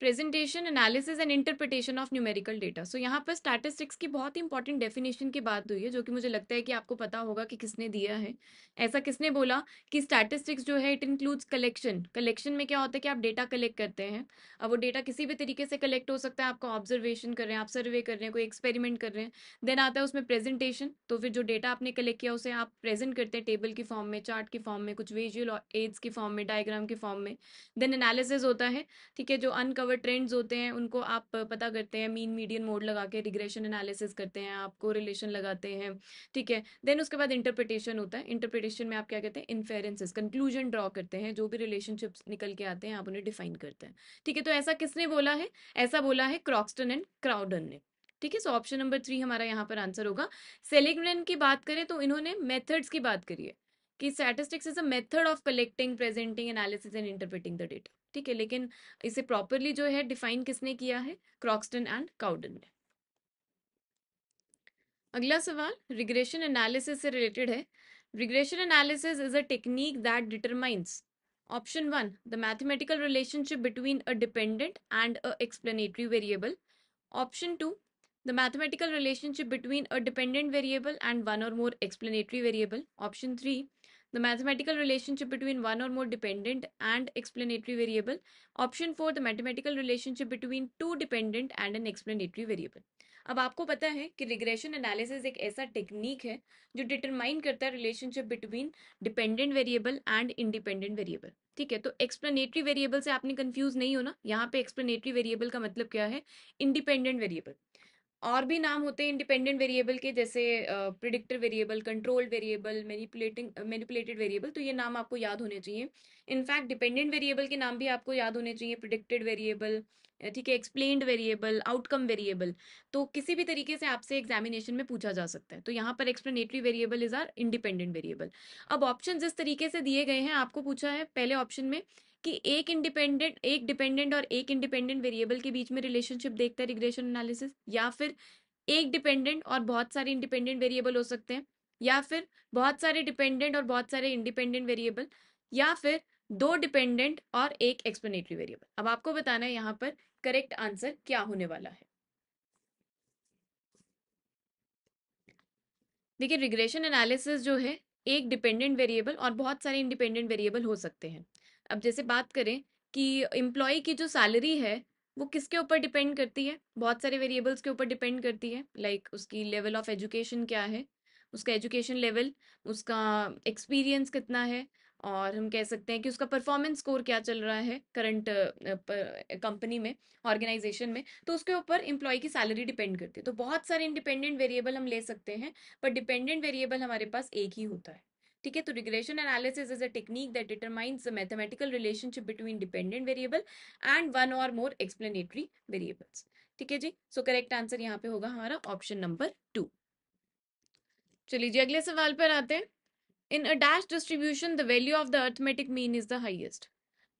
Speaker 1: presentation, analysis and interpretation of numerical data. So यहाँ पर स्टैटिस्टिक्स की बहुत ही इंपॉर्टेंट डेफिनेशन की बात हुई है, जो कि मुझे लगता है कि आपको पता होगा कि किसने दिया है। ऐसा किसने बोला कि स्टैटिस्टिक्स जो है इट इंक्लूड्स कलेक्शन। कलेक्शन में क्या होता है कि आप डेटा कलेक्ट करते हैं। अब वो डेटा किसी भी तरीके से कलेक्ट हो सकता है, आपका ऑब्जर्वेशन कर रहे हैं, आप सर्वे कर रहे हैं, कोई एक्सपेरिमेंट कर रहे हैं। देन आता है उसमें प्रेजेंटेशन, तो फिर जो डेटा आपने कलेक्ट किया उसे आप प्रेजेंट करते हैं टेबल की फॉर्म में, चार्ट की फॉर्म में, कुछ विजुअल एड्स की फॉर्म में, डायग्राम की फॉर्म में। देन एनालिसिस होता है, ठीक है, जो अनकवर ट्रेंड्स होते हैं उनको आप पता करते हैं, मीन मीडियन मोड लगा के रिग्रेशन एनालिसिस करते हैं, आप कोरिलेशन लगाते हैं, ठीक है। देन उसके बाद इंटरप्रिटेशन होता है। इंटरप्रिटेशन में आप क्या कहते हैं? इन्फेरेंसेस, कंक्लूजन ड्रॉ करते हैं, जो भी रिलेशनशिप्स निकल के आते हैं आप उन्हें डिफाइन करते हैं, ठीक है। तो ऐसा किसने बोला है? ऐसा बोला है क्रॉक्सटन एंड क्राउडन ने, ठीक है। सो ऑप्शन नंबर 3 हमारा यहाँ पर आंसर होगा। सेलिग्मैन की बात करें तो इन्होंने मेथड्स की बात करी है कि statistics is a method of collecting, presenting, analysis and interpreting the data, ठीक है। लेकिन इसे प्रॉपरली जो है डिफाइन किसने किया है? क्रॉक्सटन एंड काउडन ने। अगला सवाल रिग्रेशन एनालिसिस से रिलेटेड है। Regression analysis is a technique that determines, option 1 the mathematical relationship between a dependent and a explanatory variable, option 2 the mathematical relationship between a dependent variable and one or more explanatory variable, option 3 the mathematical relationship between one or more dependent and explanatory variable, option 4 the mathematical relationship between two dependent and an explanatory variable। अब आपको पता है कि regression analysis एक ऐसा technique है जो determine करता है relationship between dependent variable and independent variable, ठीक है। तो एक्सप्लेनेटरी वेरिएबल से आपने कंफ्यूज नहीं होना। यहाँ पे एक्सप्लेनेटरी वेरिएबल का मतलब क्या है? Independent variable. और भी नाम होते हैं इंडिपेंडेंट वेरिएबल के, जैसे predictor variable, controlled variable, manipulated variable, तो ये नाम आपको याद होने चाहिए। इनफैक्ट डिपेंडेंट वेरिएबल के नाम भी आपको याद होने चाहिए, प्रिडिक्टेड वेरिएबल, ठीक है, एक्सप्लेन्ड वेरिएबल, आउटकम वेरिएबल। तो किसी भी तरीके से आपसे एग्जामिनेशन में पूछा जा सकता है। तो यहाँ पर explanatory variable is our independent variable. अब ऑप्शन जिस तरीके से दिए गए हैं, आपको पूछा है पहले ऑप्शन में कि एक डिपेंडेंट और एक इंडिपेंडेंट वेरिएबल के बीच में रिलेशनशिप देखता है रिग्रेशन एनालिसिस, या फिर एक डिपेंडेंट और बहुत सारे इंडिपेंडेंट वेरिएबल हो सकते हैं, या फिर बहुत सारे डिपेंडेंट और बहुत सारे इंडिपेंडेंट वेरिएबल, या फिर दो डिपेंडेंट और एक एक्सप्लेनेटरी वेरिएबल। अब आपको बताना है यहाँ पर करेक्ट आंसर क्या होने वाला है। देखिए रिग्रेशन एनालिसिस जो है एक डिपेंडेंट वेरिएबल और बहुत सारे इंडिपेंडेंट वेरिएबल हो सकते हैं। अब जैसे बात करें कि एम्प्लॉय की जो सैलरी है वो किसके ऊपर डिपेंड करती है? बहुत सारे वेरिएबल्स के ऊपर डिपेंड करती है, लाइक उसकी लेवल ऑफ एजुकेशन क्या है, उसका एजुकेशन लेवल, उसका एक्सपीरियंस कितना है, और हम कह सकते हैं कि उसका परफॉर्मेंस स्कोर क्या चल रहा है करंट कंपनी में, ऑर्गेनाइजेशन में, तो उसके ऊपर एम्प्लॉय की सैलरी डिपेंड करती है। तो बहुत सारे इंडिपेंडेंट वेरिएबल हम ले सकते हैं, पर डिपेंडेंट वेरिएबल हमारे पास एक ही होता है। ठीक है, तो regression analysis is a technique that determines the mathematical relationship between dependent variable and one और मोर एक्सप्लेनेटरी वेरिएबल्स। ठीक है जी, सो करेक्ट आंसर यहाँ पे होगा हमारा ऑप्शन नंबर 2। चलिए जी, अगले सवाल पर आते हैं। In a dash distribution the value of the arithmetic mean is the highest.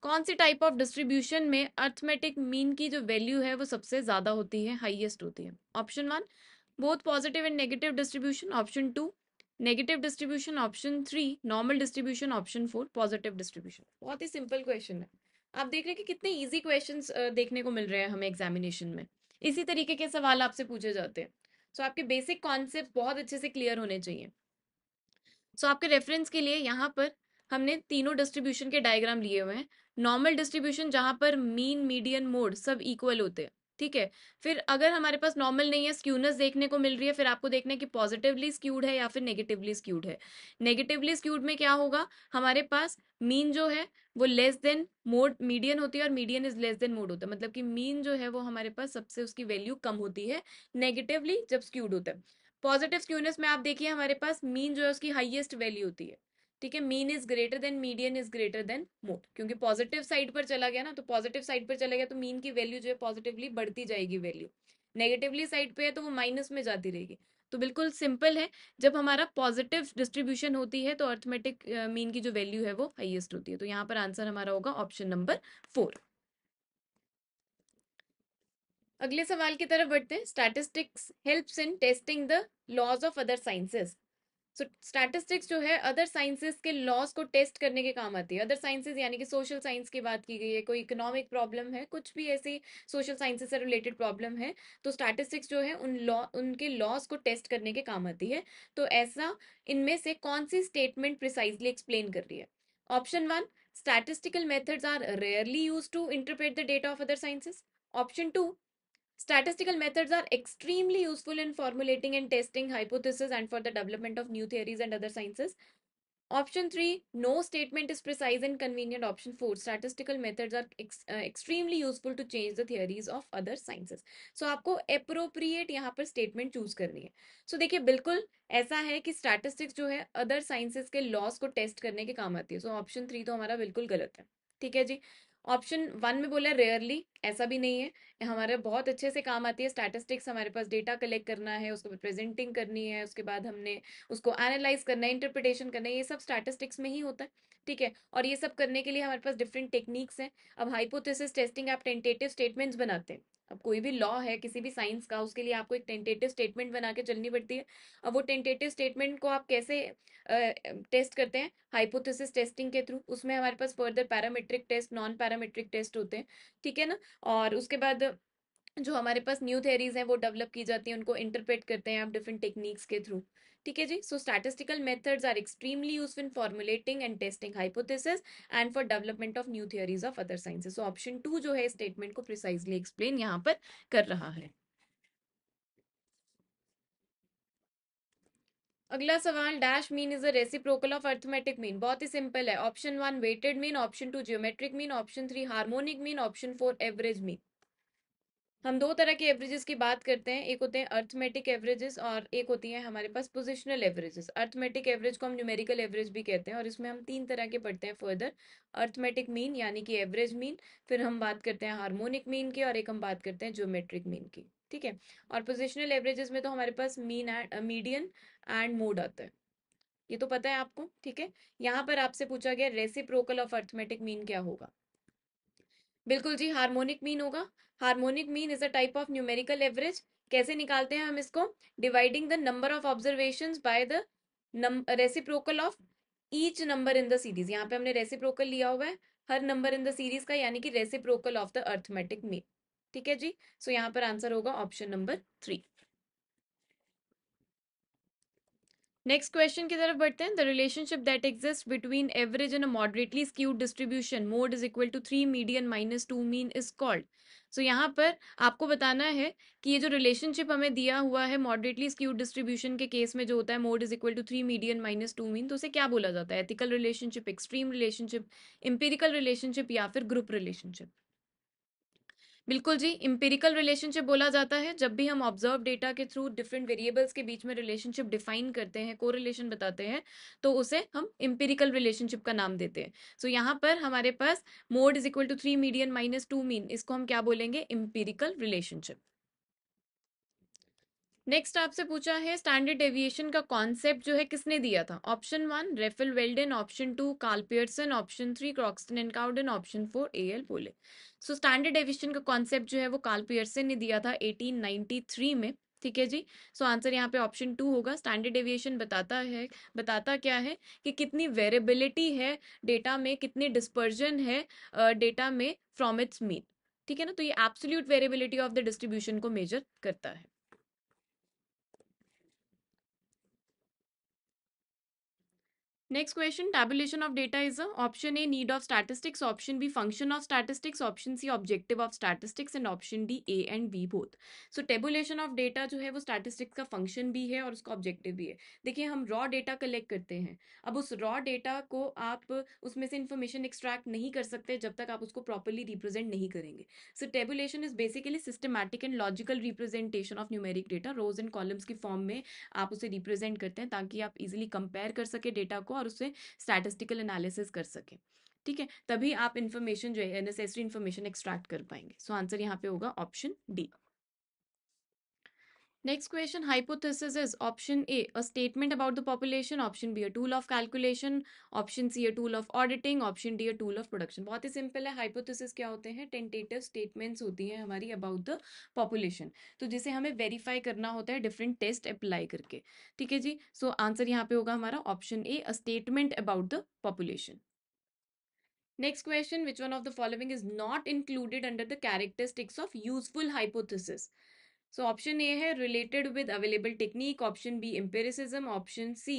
Speaker 1: कौन सी टाइप ऑफ डिस्ट्रीब्यूशन में अर्थमेटिक मीन की जो वैल्यू है वो सबसे ज्यादा होती है, हाईएस्ट होती है? Option 1 both positive and negative distribution, option 2 negative distribution, option 3 normal distribution, option 4 positive distribution. बहुत ही सिंपल क्वेश्चन है। आप देख रहे हैं कि कितने इजी क्वेश्चंस देखने को मिल रहे हैं हमें एग्जामिनेशन में। इसी तरीके के सवाल आपसे पूछे जाते हैं। सो आपके बेसिक कॉन्सेप्ट बहुत अच्छे से क्लियर होने चाहिए। सो आपके रेफरेंस के लिए यहाँ पर हमने तीनों डिस्ट्रीब्यूशन के डायग्राम लिए हुए हैं। नॉर्मल डिस्ट्रीब्यूशन जहाँ पर मीन, मीडियन, मोड सब इक्वल होते हैं। ठीक है, फिर अगर हमारे पास नॉर्मल नहीं है, स्क्यूनेस देखने को मिल रही है, फिर आपको देखना है कि पॉजिटिवली स्क्यूड है या फिर नेगेटिवली स्क्यूड है। नेगेटिवली स्क्यूड में क्या होगा, हमारे पास मीन जो है वो लेस देन मोड, मीडियन होती है, और median is less than mode होता है। मतलब कि मीन जो है वो हमारे पास सबसे उसकी वैल्यू कम होती है नेगेटिवली जब स्क्यूड होता है। पॉजिटिव स्क्यूनेस में आप देखिए हमारे पास मीन जो है उसकी हाईएस्ट वैल्यू होती है। ठीक है, mean is greater than, median is greater than mode, क्योंकि पॉजिटिव साइड पर चला गया ना, तो पॉजिटिव साइड पर चला गया तो मीन की वैल्यू जो है पॉजिटिवली बढ़ती जाएगी वैल्यू। नेगेटिवली साइड पे है तो वो माइनस में जाती रहेगी। तो बिल्कुल सिंपल है, जब हमारा पॉजिटिव डिस्ट्रीब्यूशन होती है तो अर्थमेटिक मीन की जो वैल्यू है वो हाईएस्ट होती है। तो यहाँ पर आंसर हमारा होगा ऑप्शन नंबर 4। अगले सवाल की तरफ बढ़ते हैं। Statistics helps in testing the laws of other sciences. So statistics जो है अदर साइंसेस के लॉज को टेस्ट करने के काम आती है। अदर साइंसेस यानी कि सोशल साइंस की बात की गई है, कोई इकोनॉमिक प्रॉब्लम है, कुछ भी ऐसी सोशल साइंसेस से रिलेटेड प्रॉब्लम है, तो स्टैटिस्टिक्स जो है उनके लॉज को टेस्ट करने के काम आती है। तो ऐसा इनमें से कौन सी स्टेटमेंट प्रिसाइजली एक्सप्लेन कर रही है? Option 1 statistical methods are rarely use to interpret the data of other sciences. Option 2 statistical methods are extremely useful in formulating and testing hypotheses and for the development of new theories and other sciences. Option 3 no statement is precise and convenient. Option 4 statistical methods are extremely useful to change the theories of other sciences. So आपको appropriate यहाँ पर statement choose करनी है। So देखिए बिल्कुल ऐसा है कि statistics जो है other sciences के laws को test करने के काम आती है। So option 3 तो हमारा बिल्कुल गलत है। ठीक है जी। ऑप्शन 1 में बोला रेयरली, ऐसा भी नहीं है, हमारे बहुत अच्छे से काम आती है स्टैटिस्टिक्स। हमारे पास डेटा कलेक्ट करना है, उसको प्रेजेंटिंग करनी है, उसके बाद हमने उसको एनालाइज करना है, इंटरप्रिटेशन करना है, ये सब स्टैटिस्टिक्स में ही होता है। ठीक है, और ये सब करने के लिए हमारे पास डिफरेंट टेक्निक्स हैं। अब हाइपोथेसिस टेस्टिंग आप टेंटेटिव स्टेटमेंट्स बनाते हैं। अब कोई भी लॉ है किसी भी साइंस का, उसके लिए आपको एक टेंटेटिव स्टेटमेंट बना के चलनी पड़ती है। अब वो टेंटेटिव स्टेटमेंट को आप कैसे टेस्ट करते हैं? हाइपोथेसिस टेस्टिंग के थ्रू। उसमें हमारे पास further parametric test, non parametric test होते हैं। ठीक है ना, और उसके बाद जो हमारे पास न्यू थेरीज हैं वो डेवलप की जाती हैं, उनको इंटरप्रेट करते हैं आप डिफरेंट टेक्निक्स के थ्रू। ठीक है जी। So statistical methods are extremely useful in formulating and testing hypothesis and for development of new theories of other sciences. So option 2 जो है स्टेटमेंट को प्रिसाइजली एक्सप्लेन यहाँ पर कर रहा है। अगला सवाल, dash mean is a reciprocal of arithmetic mean. बहुत ही सिंपल है। Option 1 weighted mean, option 2 geometric mean, option 3 harmonic mean, option 4 average mean. हम दो तरह के एवरेजेस की बात करते हैं, एक होते हैं अर्थमेटिक एवरेजेस और एक होती है हमारे पास पोजिशनल एवरेजेस। अर्थमेटिक एवरेज को हम न्यूमेरिकल एवरेज भी कहते हैं, और इसमें हम तीन तरह के पढ़ते हैं फर्दर। अर्थमेटिक मीन यानी कि एवरेज मीन, फिर हम बात करते हैं हार्मोनिक मीन की, और एक हम बात करते हैं ज्योमेट्रिक मीन की। ठीक है, और पोजिशनल एवरेजेस में तो हमारे पास mean and median and mode आता है, ये तो पता है आपको। ठीक है, यहाँ पर आपसे पूछा गया रेसिप्रोकल ऑफ अर्थमेटिक मीन क्या होगा? बिल्कुल जी, हार्मोनिक मीन होगा। Harmonic mean is a type of numerical average. कैसे निकालते हैं हम इसको? Dividing the number of observations by the reciprocal of each number in the series. यहाँ पे हमने रेसिप्रोकल लिया हुआ है हर नंबर इन द सीरीज का, यानी कि reciprocal of the arithmetic mean. ठीक है जी। सो यहाँ पर आंसर होगा ऑप्शन नंबर 3। नेक्स्ट क्वेश्चन की तरफ बढ़ते हैं। The relationship that exist between average and a moderately skewed distribution mode is equal to 3 median minus 2 mean is called. So यहाँ पर आपको बताना है कि ये जो रिलेशनशिप हमें दिया हुआ है मॉडरेटली स्क्यूड डिस्ट्रीब्यूशन के केस में जो होता है mode is equal to 3 median minus 2 mean, तो उसे क्या बोला जाता है? Ethical relationship, extreme relationship, empirical relationship या फिर ग्रुप रिलेशनशिप? बिल्कुल जी, इंपेरिकल रिलेशनशिप बोला जाता है जब भी हम ऑब्जर्व डेटा के थ्रू डिफरेंट वेरिएबल्स के बीच में रिलेशनशिप डिफाइन करते हैं, कोरिलेशन बताते हैं, तो उसे हम इंपेरिकल रिलेशनशिप का नाम देते हैं। सो यहाँ पर हमारे पास mode is equal to 3 median minus 2 mean, इसको हम क्या बोलेंगे? Empirical relationship. नेक्स्ट आपसे पूछा है स्टैंडर्ड डेविएशन का कॉन्सेप्ट जो है किसने दिया था? Option 1 Raphael Weldon, option 2 Karl Pearson, option 3 Croxton and Cowden, option 4 A L Bowley. So standard deviation का कॉन्सेप्ट जो है वो कार्ल पियर्सन ने दिया था 1893 में। ठीक है जी। सो आंसर यहाँ पे ऑप्शन 2 होगा। स्टैंडर्ड डेविएशन बताता क्या है कि कितनी वेरिएबिलिटी है डेटा में, कितनी डिस्पर्जन है डेटा में फ्रॉम इट्स मीन। ठीक है ना, तो ये absolute variability of the distribution को मेजर करता है। Next question, tabulation of data is a option A need of statistics, option B function of statistics, option C objective of statistics and option D A and B both. So tabulation of data जो है वो statistics का function भी है और उसका objective भी है। देखिए हम raw data collect करते हैं, अब उस raw data को आप उसमें से information extract नहीं कर सकते जब तक आप उसको properly represent नहीं करेंगे। So tabulation is basically systematic and logical representation of numeric data, rows and columns की form में आप उसे रिप्रेजेंट करते हैं ताकि आप इजीली कंपेयर कर सके डेटा को और उससे स्टैटिस्टिकल एनालिसिस कर सके। ठीक है, तभी आप इन्फॉर्मेशन जो है नेसेसरी इन्फॉर्मेशन एक्सट्रैक्ट कर पाएंगे। सो आंसर यहाँ पे होगा option D. Next question, hypothesis is option A, a statement about the population, option B, a tool of calculation, option C, a tool of auditing, option D, a tool of production। बहुत ही simple है। hypothesis क्या होते हैं? Tentative statements होती हैं हमारी about the population, तो जिसे हमें वेरीफाई करना होता है डिफरेंट टेस्ट अप्लाई करके। ठीक है जी। सो आंसर यहाँ पे होगा हमारा option A, a statement about the population. Next question, which one of the following is not included under the characteristics of useful hypothesis? So option A है related with available technique, option B empiricism, option C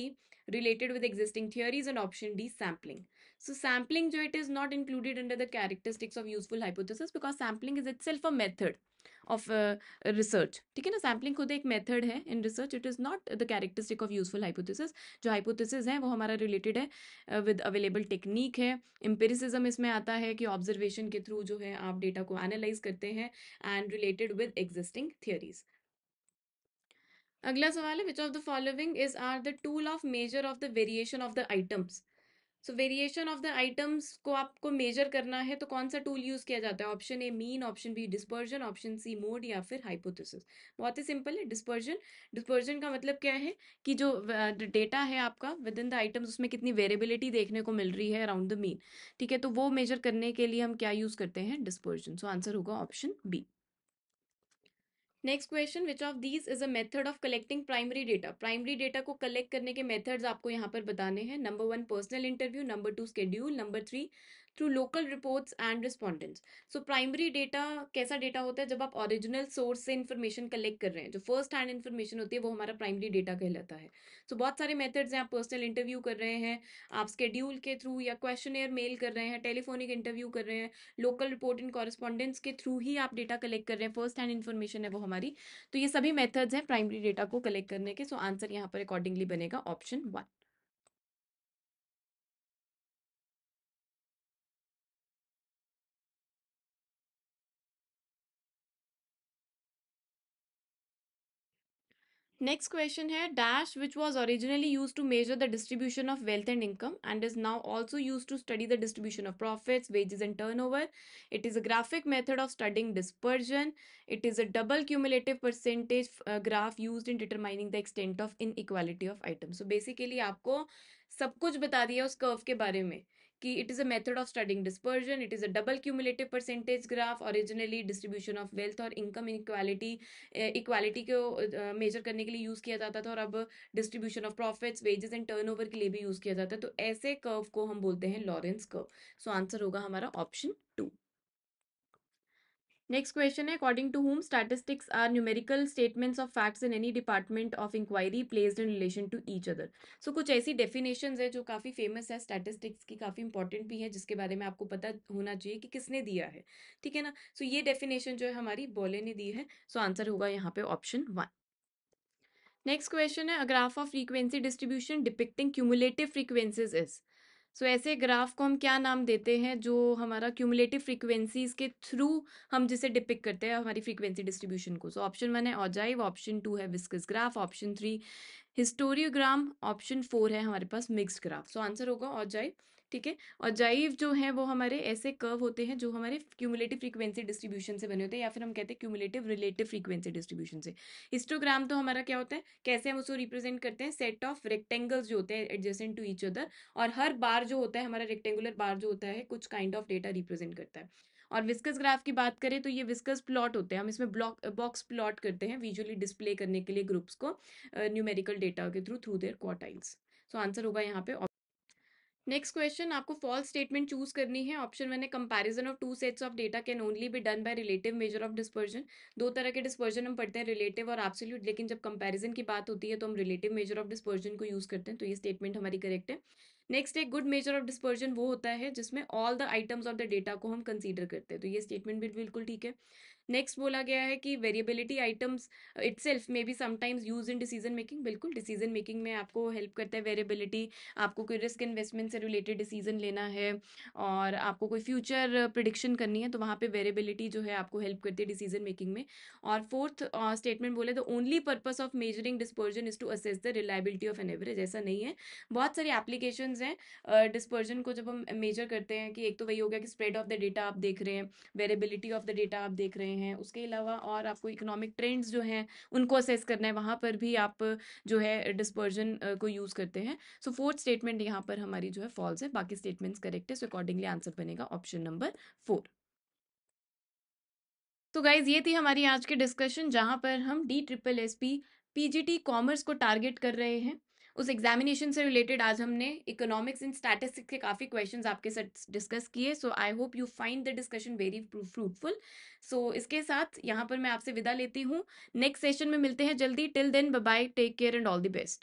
Speaker 1: related with existing theories and option D sampling. So sampling जो it is not included under the characteristics of useful hypothesis because sampling is itself a method of research। ठीक है ना, sampling खुद एक method है in research, it is not the characteristic of useful hypothesis. जो hypothesis है वो हमारा रिलेटेड है विद अवेलेबल टेक्निक है। एम्पिरिसिज्म इसमें आता है कि ऑब्जर्वेशन के थ्रू जो है आप डेटा को एनालाइज करते हैं and related with existing theories. अगला सवाल है, which of the following is are the tool of measure of the variation of the items? So variation of the items को आपको मेजर करना है तो कौन सा टूल यूज किया जाता है? Option A mean, option B dispersion, option C mode या फिर हाइपोथेसिस। बहुत ही सिंपल है, डिस्पर्जन। डिस्पर्जन का मतलब क्या है कि जो डेटा है आपका विद इन द आइटम्स उसमें कितनी वेरिएबिलिटी देखने को मिल रही है अराउंड द मीन। ठीक है, तो वो मेजर करने के लिए हम क्या यूज करते हैं? डिस्पर्जन। सो आंसर होगा option B. Next question, which of these is a method of collecting primary data? Primary data को कलेक्ट करने के मेथड्स आपको यहाँ पर बताने हैं। Number 1 personal interview, number 2 schedule, number 3 through local reports and respondents. So primary data कैसा data होता है? जब आप ओरिजिनल सोर्स से इन्फॉर्मेशन कलेक्ट कर रहे हैं, जो फर्स्ट हैंड इन्फॉर्मेशन होती है वो हमारा प्राइमरी डेटा कहलाता है। सो बहुत सारे मेथड्स हैं। आप पर्सनल इंटरव्यू कर रहे हैं, आप स्केड्यूल के थ्रू या क्वेश्चनेयर मेल कर रहे हैं, टेलीफोनिक इंटरव्यू कर रहे हैं, लोकल रिपोर्ट इन कॉरेस्पॉन्डेंस के थ्रू ही आप डेटा कलेक्ट कर रहे हैं, फर्स्ट हैंड इन्फॉर्मेशन है वो हमारी। तो ये सभी मेथड्स हैं प्राइमरी डेटा को कलेक्ट करने के। सो आंसर यहाँ पर अकॉर्डिंगली बनेगा ऑप्शन 1। नेक्स्ट क्वेश्चन है, dash which was originally use to measure the distribution of wealth and income and is now also use to study the distribution of profits, wages and turnover. It is a graphic method of studying dispersion. It is a double cumulative percentage graph use in determining the extent of inequality of item. So basically आपको सब कुछ बता दिया उस curve के बारे में कि it is a method of studying dispersion, it is a double cumulative percentage graph, originally distribution of wealth और इनकम इनइक्वालिटी इक्वालिटी को मेजर करने के लिए यूज किया जाता था और अब distribution of profits, wages and turnover के लिए भी यूज किया जाता है। तो ऐसे कर्व को हम बोलते हैं लॉरेंस कर्व। सो आंसर होगा हमारा ऑप्शन 2। नेक्स्ट क्वेश्चन है, according to whom statistics are numerical statements of facts in any department of inquiry placed in relation to each other. So कुछ ऐसी definitions है जो काफ़ी फेमस है स्टैटिस्टिक्स की, काफ़ी इंपॉर्टेंट भी है, जिसके बारे में आपको पता होना चाहिए कि किसने दिया है, ठीक है ना। सो ये डेफिनेशन जो है हमारी बोले ने दी है, सो आंसर होगा यहाँ पे ऑप्शन 1। नेक्स्ट क्वेश्चन है, a graph of frequency distribution depicting cumulative frequencies is. So ऐसे ग्राफ को हम क्या नाम देते हैं जो हमारा क्यूमुलेटिव फ्रीक्वेंसीज के थ्रू हम जिसे डिपिक्ट करते हैं हमारी फ्रीक्वेंसी डिस्ट्रीब्यूशन को। सो ऑप्शन 1 है ऑजाइव, ऑप्शन 2 है विस्कस ग्राफ, ऑप्शन 3 हिस्टोरियोग्राम, ऑप्शन 4 है हमारे पास मिक्स्ड ग्राफ। सो आंसर होगा ऑजाइव, ठीक है। ऑजाइव जो है वो हमारे ऐसे कर्व होते हैं जो हमारे क्यूमुलेटिव फ्रीक्वेंसी डिस्ट्रीब्यूशन से बने होते हैं, या फिर हम कहते हैं क्यूमुलेटिव रिलेटिव फ्रीक्वेंसी डिस्ट्रीब्यूशन से। हिस्टोग्राम तो हमारा क्या होता है, कैसे हम उसको रिप्रेजेंट करते हैं, सेट ऑफ रेक्टेंगल्स जो होते हैं एडजेसेंट टू ईच अदर, और हर बार जो होता है हमारा रेक्टेंगुलर बार जो होता है कुछ काइंड ऑफ डेटा रिप्रेजेंट करता है। और विस्कस ग्राफ की बात करें तो ये विस्कस प्लॉट होते हैं, हम इसमें बॉक्स प्लॉट करते हैं विजुअली डिस्प्ले करने के लिए ग्रुप्स को न्यूमेरिकल डेटा के through their quartiles. So answer होगा यहाँ पे। नेक्स्ट क्वेश्चन, आपको फॉल्स स्टेटमेंट चूज करनी है। ऑप्शन 1 है comparison of two sets of data can only be done by relative measure of dispersion. दो तरह के डिस्पर्जन हम पढ़ते हैं, रिलेटिव और एब्सोल्यूट, लेकिन जब कंपैरिजन की बात होती है तो हम रिलेटिव मेजर ऑफ डिस्पर्जन को यूज करते हैं, तो ये स्टेटमेंट हमारी करेक्ट है। नेक्स्ट एक गुड मेजर ऑफ डिस्पर्जन वो होता है जिसमें all the items of the data को हम कंसीडर करते हैं, तो ये स्टेटमेंट भी बिल्कुल ठीक है। नेक्स्ट बोला गया है कि variability items itself may be sometimes use in decision making. बिल्कुल, डिसीजन मेकिंग में आपको हेल्प करता है वेरिएबिलिटी। आपको कोई रिस्क इन्वेस्टमेंट से रिलेटेड डिसीजन लेना है और आपको कोई फ्यूचर प्रिडिक्शन करनी है, तो वहाँ पे वेरिएबिलिटी जो है आपको हेल्प करती है डिसीजन मेकिंग में। और फोर्थ स्टेटमेंट बोले तो only purpose of measuring dispersion is to assess the reliability of an average. ऐसा नहीं है, बहुत सारी एप्लीकेशंस हैं डिस्पर्जन को जब हम मेजर करते हैं, कि एक तो वही हो गया कि स्प्रेड ऑफ द डेटा आप देख रहे हैं, वेरिएबिलिटी ऑफ द डेटा आप देख रहे हैं, उसके अलावा और आपको इकोनॉमिक ट्रेंड्स जो हैं उनको असेस करना है, वहाँ पर भी आप जो है डिस्पर्जन को यूज़ करते हैं। सो फोर्थ स्टेटमेंट यहाँ पर हमारी जो है फॉल्स है, बाकी स्टेटमेंट्स करेक्ट है, सो अकॉर्डिंगली आंसर बनेगा ऑप्शन नंबर 4। तो गाइज ये थी हमारी आज की डिस्कशन, जहाँ पर हम DSSS PGT कॉमर्स को टारगेट कर रहे हैं। उस एग्जामिनेशन से रिलेटेड आज हमने इकोनॉमिक्स एंड स्टैटिस्टिक्स के काफ़ी क्वेश्चंस आपके साथ डिस्कस किए। So I hope you find the discussion very fruitful. So इसके साथ यहाँ पर मैं आपसे विदा लेती हूँ, नेक्स्ट सेशन में मिलते हैं जल्दी। Till then bye bye, take care and all the best.